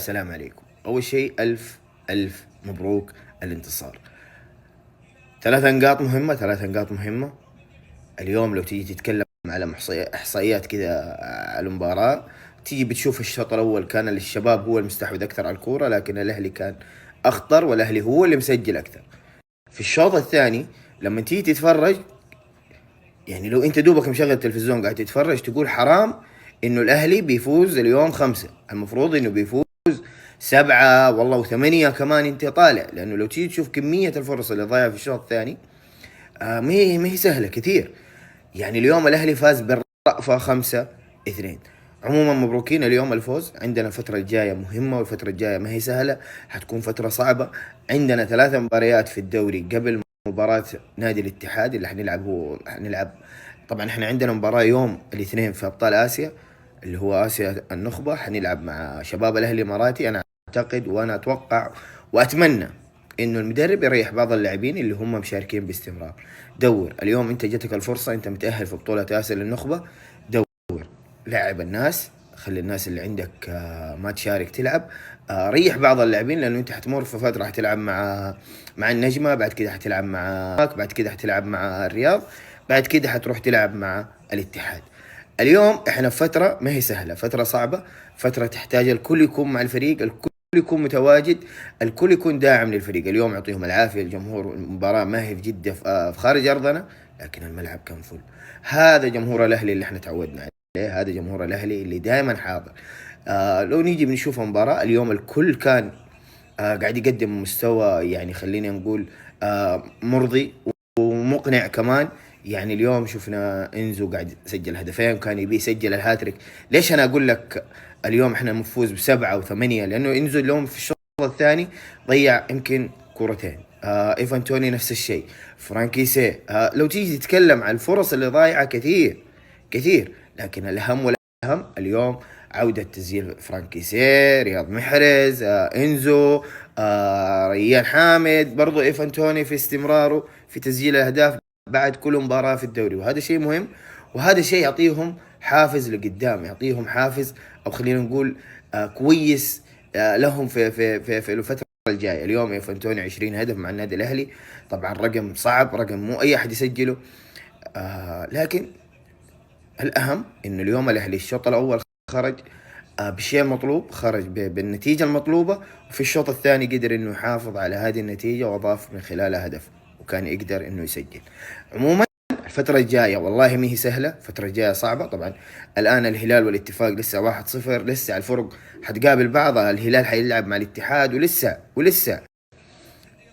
السلام عليكم. أول شيء ألف مبروك الانتصار. 3 نقاط مهمة. اليوم لو تيجي تتكلم على إحصائيات كذا على المباراة، تيجي بتشوف الشوط الأول كان للشباب هو المستحوذ أكثر على الكورة، لكن الأهلي كان أخطر والأهلي هو اللي مسجل أكثر. في الشوط الثاني لما تيجي تتفرج، يعني لو أنت دوبك مشغل التلفزيون قاعد تتفرج تقول حرام إنه الأهلي بيفوز اليوم 5، المفروض إنه بيفوز 7 والله و8 كمان انت طالع، لانه لو تيجي تشوف كمية الفرص اللي ضايعة في الشوط الثاني ما هي سهلة كثير. يعني اليوم الاهلي فاز بالرأفة 5-2. عموما مبروكين اليوم الفوز. عندنا الفترة الجاية مهمة، والفترة الجاية ما هي سهلة، حتكون فترة صعبة. عندنا 3 مباريات في الدوري قبل مباراة نادي الاتحاد اللي حنلعب. طبعا احنا عندنا مباراة يوم الاثنين في ابطال اسيا، اللي هو اسيا النخبة، حنلعب مع شباب الاهلي الاماراتي. انا اعتقد وانا اتوقع واتمنى انه المدرب يريح بعض اللاعبين اللي هم مشاركين باستمرار. دور اليوم، انت جتك الفرصة، انت متأهل في بطولة اسيا للنخبة، دور لعب الناس، خلي الناس اللي عندك ما تشارك تلعب. ريح بعض اللاعبين، لانه انت حتمر في فترة حتلعب مع النجمة، بعد كده حتلعب بعد كده حتلعب مع الرياض، بعد كده حتروح تلعب مع الاتحاد. اليوم احنا في فترة ما هي سهلة، فترة صعبة، فترة تحتاج الكل يكون مع الفريق، الكل يكون متواجد، الكل يكون داعم للفريق. اليوم يعطيهم العافية الجمهور. المباراة ما هي في جدة، في خارج أرضنا، لكن الملعب كان فل. هذا جمهور الأهلي اللي احنا تعودنا عليه، هذا جمهور الأهلي اللي دائما حاضر. لو نيجي بنشوف مباراة اليوم، الكل كان قاعد يقدم مستوى، يعني خلينا نقول مرضي ومقنع كمان. يعني اليوم شفنا انزو قاعد يسجل هدفين، كان يبي يسجل الهاتريك. ليش انا اقول لك اليوم احنا نفوز ب7 و8؟ لانه انزو اليوم في الشوط الثاني ضيع يمكن كورتين. ايفان توني نفس الشيء، فرانكيسي. لو تيجي تتكلم عن الفرص اللي ضايعه كثير كثير، لكن الاهم والاهم اليوم عودة تسجيل فرانكيسي، رياض محرز، انزو، ريان حامد، برضو ايفان توني في استمراره في تسجيل الاهداف بعد كل مباراة في الدوري. وهذا شيء مهم، وهذا شيء يعطيهم حافز لقدام، يعطيهم حافز، او خلينا نقول كويس لهم في الفترة الجاية. اليوم ايفان توني 20 هدف مع النادي الاهلي، طبعا رقم صعب، رقم مو اي احد يسجله. لكن الأهم إنه اليوم الأهلي الشوط الأول خرج بالشيء المطلوب، خرج بالنتيجة المطلوبة، وفي الشوط الثاني قدر إنه يحافظ على هذه النتيجة وأضاف من خلالها هدف، وكان يقدر إنه يسجل. عموما الفترة الجاية والله ما هي سهلة، الفترة الجاية صعبة. طبعا الآن الهلال والاتفاق لسه 1-0، لسه الفرق حتقابل بعضها، الهلال حيلعب مع الاتحاد، ولسه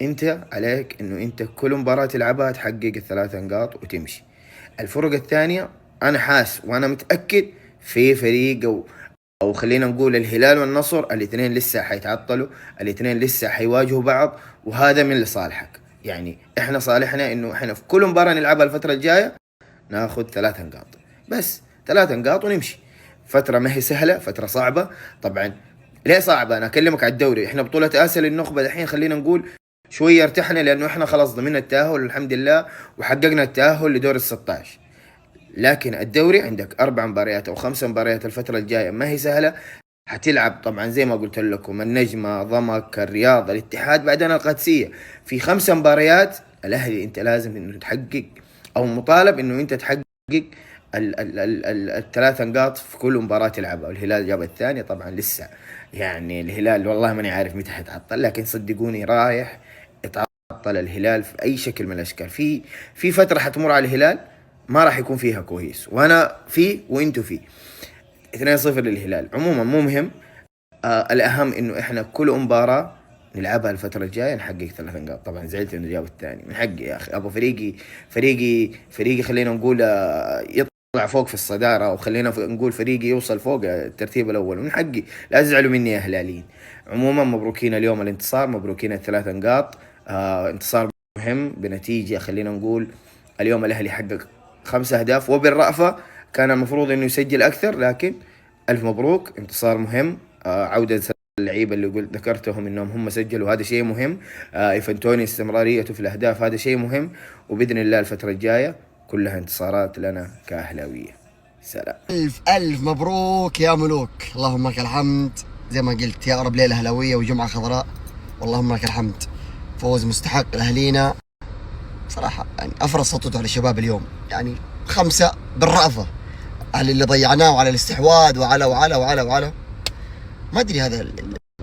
انت عليك انه انت كل مباراة تلعبها تحقق ال3 نقاط وتمشي. الفرق الثانية انا حاس وانا متأكد في فريق، او خلينا نقول الهلال والنصر، الاثنين لسه حيتعطلوا، الاثنين لسه حيواجهوا بعض، وهذا من لصالحك. يعني احنا صالحنا انه احنا في كل مباراة نلعبها الفترة الجاية ناخذ 3 نقاط، بس 3 نقاط ونمشي. فترة ما هي سهلة، فترة صعبة طبعا. ليه صعبة؟ انا اكلمك على الدوري، احنا بطولة اسيا للنخبة الحين خلينا نقول شوية ارتحنا، لانه احنا خلاص ضمننا التأهل الحمد لله، وحققنا التأهل لدور ال16. لكن الدوري عندك 4 مباريات او 5 مباريات الفترة الجاية ما هي سهلة. حتلعب طبعا زي ما قلت لكم النجمة، ضمك، الرياض، الاتحاد، بعدين القادسية. في 5 مباريات الاهلي انت لازم انه تحقق، او مطالب انه انت تحقق ال3 نقاط في كل مباراة تلعبها. والهلال جاب الثانية طبعا لسه، يعني الهلال والله ماني عارف متى حيتعطل، لكن صدقوني رايح يتعطل الهلال في اي شكل من الاشكال. في فترة حتمر على الهلال ما راح يكون فيها كويس، وانا فيه وانتو فيه. 2-0 للهلال. عموما مو مهم، الاهم انه احنا كل مباراة نلعبها الفترة الجاية نحقق 3 نقاط. طبعا زعلت انه جاب الثاني، من حقي يا اخي، ابو فريقي خلينا نقول يطلع فوق في الصدارة، وخلينا نقول فريقي يوصل فوق الترتيب الاول، من حقي، لا تزعلوا مني يا هلاليين. عموما مبروكين اليوم الانتصار، مبروكين ال3 نقاط. انتصار مهم بنتيجة خلينا نقول اليوم الاهلي حقق 5 اهداف، وبالرأفة كان المفروض انه يسجل اكثر، لكن الف مبروك، انتصار مهم. عودة اللعيبة اللي قلت ذكرتهم انهم هم سجلوا، هذا شيء مهم. ايفان توني استمراريته في الاهداف هذا شيء مهم، وباذن الله الفترة الجاية كلها انتصارات لنا كاهلاوية. سلام. ألف ألف مبروك يا ملوك، اللهم لك الحمد. زي ما قلت يا رب ليلة هلاوية وجمعة خضراء، واللهم لك الحمد. فوز مستحق لأهلينا صراحة، يعني أفرض سطوته على الشباب اليوم، يعني 5 بالرأفة على اللي ضيعناه وعلى الاستحواذ وعلى ما أدري. هذا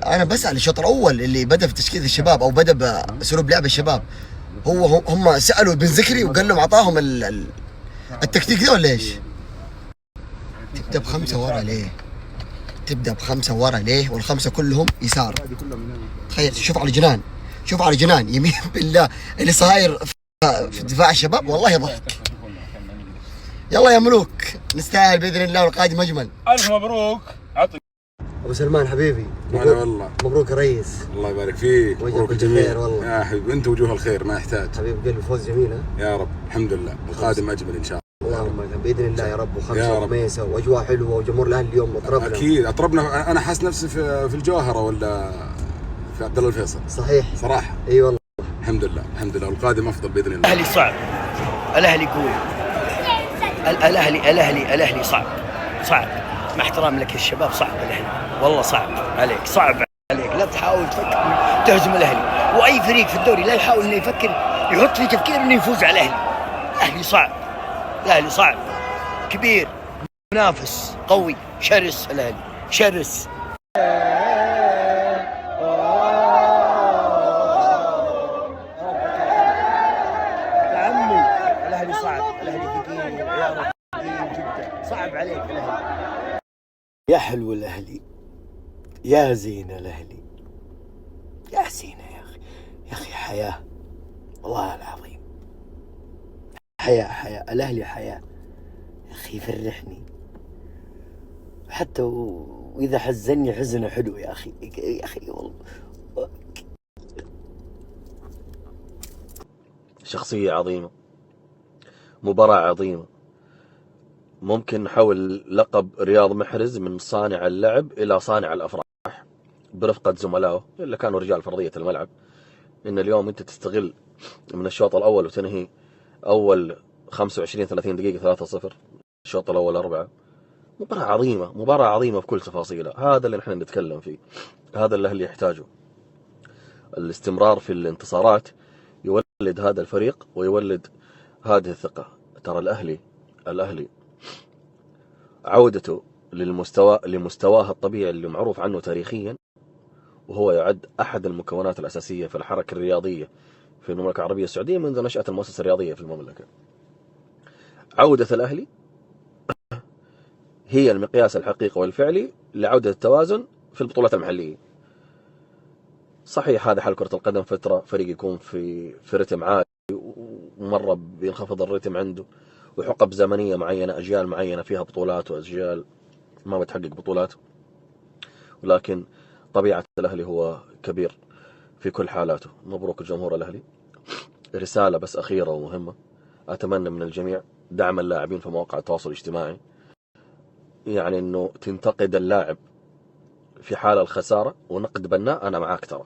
أنا بسأل الشوط الأول اللي بدأ في تشكيل الشباب أو بدأ بأسلوب لعب الشباب، هم سألوا بن ذكري وقال لهم أعطاهم التكتيك ده ولا إيش؟ تبدأ ب5 ورا ليه؟ تبدأ ب5 ورا ليه؟ والخمسة كلهم يسار. تخيل، شوف على جنان يمين بالله اللي صاير في دفاع الشباب، والله ضحك. يلا يا ملوك، نستاهل باذن الله والقادم اجمل. الف مبروك. ابو سلمان حبيبي، هلا والله. مبروك يا ريس. الله يبارك فيك. وجهك الخير والله يا حبيبي، انت وجوه الخير ما يحتاج. حبيب قلبي، فوز جميل. يا رب الحمد لله، القادم اجمل ان شاء الله. اللهم باذن الله يا رب. وخمسه وخميسه واجواء حلوه، وجمهور الاهلي اليوم اطربنا. اكيد اطربنا. انا حاسس نفسي في الجوهره ولا في عبد الله الفيصل. صحيح صراحه. اي والله. الحمد لله الحمد لله، والقادم افضل باذن الله. الاهلي صعب، الاهلي قوي، الاهلي صعب مع احترام لك الشباب. صعب الاهلي والله، صعب عليك، صعب عليك. لا تحاول تفكر تهزم الاهلي، واي فريق في الدوري لا يحاول انه يفكر يحط في تفكير انه يفوز على الاهلي. الاهلي صعب كبير، منافس قوي، شرس. الاهلي شرس. الاهلي صعب، الاهلي ثقيل، عياره ثقيل جدا، صعب عليك الاهلي. يا حلو الاهلي، يا زين الاهلي، يا زينه يا اخي حياه، والله العظيم حياه الاهلي حياه يا اخي، يفرحني حتى واذا حزني حزنه حلو يا اخي والله. شخصية عظيمة، مباراة عظيمة. ممكن نحول لقب رياض محرز من صانع اللعب إلى صانع الأفراح برفقة زملائه اللي كانوا رجال فرضية الملعب. إن اليوم أنت تستغل من الشوط الأول وتنهي أول 25-30 دقيقة 3-0، الشوط الأول 4. مباراة عظيمة بكل تفاصيلها. هذا اللي نحن نتكلم فيه، هذا اللي يحتاجه. الاستمرار في الانتصارات يولد هذا الفريق ويولد هذه الثقة. ترى الأهلي عودته لمستواه الطبيعي اللي معروف عنه تاريخيا، وهو يعد أحد المكونات الأساسية في الحركة الرياضية في المملكة العربية السعودية منذ نشأة المؤسسة الرياضية في المملكة. عودة الأهلي هي المقياس الحقيقي والفعلي لعودة التوازن في البطولات المحلية. صحيح هذا حال كرة القدم، فترة فريق يكون في رتم عالي ومرة بينخفض الرتم عنده، وحقب زمنية معينة، أجيال معينة فيها بطولات وأجيال ما بتحقق بطولات. ولكن طبيعة الأهلي هو كبير في كل حالاته. مبروك الجمهور الأهلي. رسالة بس أخيرة ومهمة، أتمنى من الجميع دعم اللاعبين في مواقع التواصل الاجتماعي. يعني أنه تنتقد اللاعب في حال الخسارة ونقد بناء، أنا معاك ترى.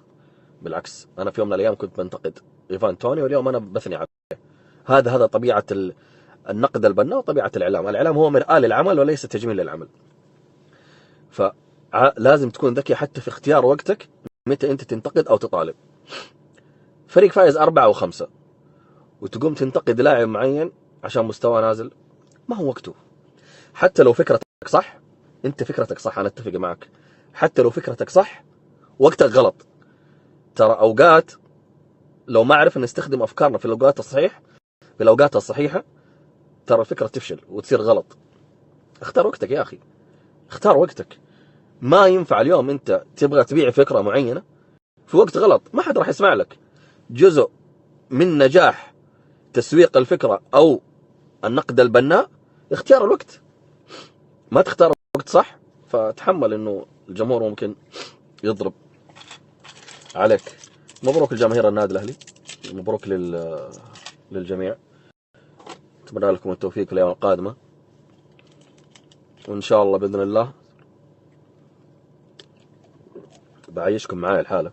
بالعكس، أنا في يوم من الأيام كنت بنتقد إيفان توني، واليوم أنا بثني عليه. هذا طبيعة النقد البناء وطبيعة الإعلام هو مرآة للعمل وليس تجميل للعمل. فلازم تكون ذكي حتى في اختيار وقتك متى أنت تنتقد أو تطالب. فريق فايز 4 أو 5 وتقوم تنتقد لاعب معين عشان مستوى نازل، ما هو وقته. حتى لو فكرتك صح، أنت فكرتك صح، أنا أتفق معك. حتى لو فكرتك صح وقتك غلط. ترى أوقات لو ما عرفنا نستخدم أفكارنا في الأوقات الصحيحة ترى الفكرة تفشل وتصير غلط. اختار وقتك يا أخي، اختار وقتك. ما ينفع اليوم أنت تبغى تبيع فكرة معينة في وقت غلط، ما حد راح يسمع لك. جزء من نجاح تسويق الفكرة أو النقد البناء اختيار الوقت. ما تختار وقت صح فتحمل إنه الجمهور ممكن يضرب عليك. مبروك الجماهير النادي الأهلي، مبروك للجميع. أتمنى لكم التوفيق في الأيام القادمة، وإن شاء الله بإذن الله بعيشكم معايا الحالة.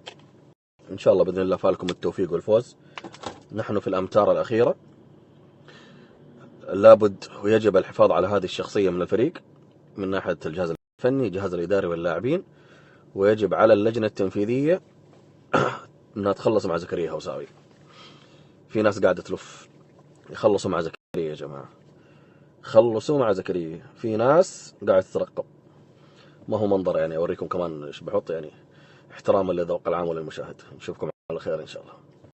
إن شاء الله بإذن الله فالكم التوفيق والفوز. نحن في الأمتار الأخيرة، لابد ويجب الحفاظ على هذه الشخصية من الفريق من ناحية الجهاز الفني، الجهاز الإداري واللاعبين، ويجب على اللجنة التنفيذية انها تخلص مع زكريا هوساوي. في ناس قاعدة تلف، يخلصوا مع زكريا يا جماعة، خلصوا مع زكريا. في ناس قاعدة تترقب، ما هو منظر يعني. اوريكم كمان ايش بحط يعني، احتراما لذوق العام وللمشاهد. نشوفكم على خير ان شاء الله.